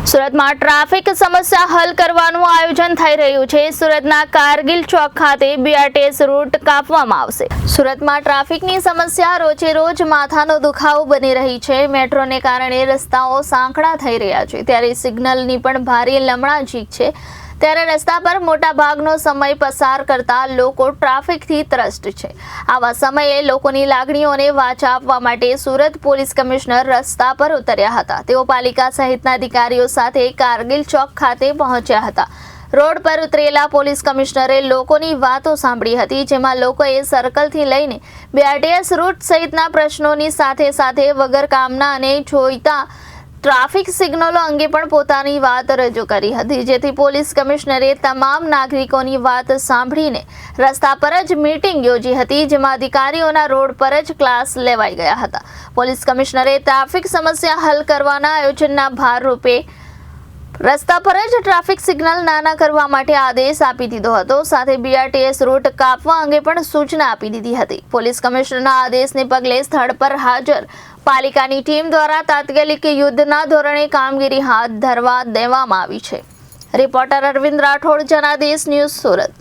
સુરતમાં ટ્રાફિક સમસ્યા હલ કરવાનું આયોજન થઈ રહ્યું છે। સુરતના કારગિલ ચોક ખાતે બીઆરટીએસ રૂટ કાપવામાં આવશે। સુરતમાં ટ્રાફિકની સમસ્યા રોજે રોજ માથાનો દુખાવો બની રહી છે। મેટ્રોને કારણે રસ્તાઓ સાંકડા થઈ રહ્યા છે, ત્યારે સિગ્નલની પણ ભારે લમણાઝીક છે। ત્યારે રસ્તા પર મોટા ભાગનો સમય પસાર કરતા લોકો ટ્રાફિકથી ત્રસ્ત છે। આવા સમયે લોકોની લાગણીઓને વાચા આપવા માટે સુરત પોલીસ કમિશનર રસ્તા પર ઉતર્યા હતા। તેઓ પાલિકા સહિતના અધિકારીઓ સાથે કારગિલ ચોક ખાતે પહોંચ્યા હતા। રોડ પર ઉતરેલા પોલીસ કમિશનરે લોકોની વાતો સાંભળી હતી, જેમાં લોકોએ સર્કલથી લઈને બીઆરટીએસ રૂટ સહિતના પ્રશ્નોની સાથે સાથે વગર કામના અને જોઈતા ટ્રાફિક સિગ્નલો અંગે પણ પોતાની વાત રજૂ કરી હતી, જેથી પોલીસ કમિશનરે તમામ નાગરિકોની વાત સાંભળીને રસ્તા પર જ મીટિંગ યોજી હતી, જેમાં અધિકારીઓના રોડ પર જ ક્લાસ લેવાઈ ગયા હતા। પોલીસ કમિશનરે ટ્રાફિક સમસ્યા હલ કરવાના આયોજનના ભાગરૂપે રસ્તા પર જ ટ્રાફિક સિગ્નલ નાના કરવા માટે આદેશ આપી દીધો હતો, સાથે બીઆરટીએસ રૂટ કાપવા અંગે પણ સૂચના આપી દીધી હતી। પોલીસ કમિશનરના આદેશને પગલે સ્થળ પર હાજર પાલિકાની ટીમ દ્વારા તાત્કાલિક યુદ્ધના ધોરણે કામગીરી હાથ ધરવા દેવામાં આવી છે। Reporter Arvind Rathod, Janadesh news, Surat.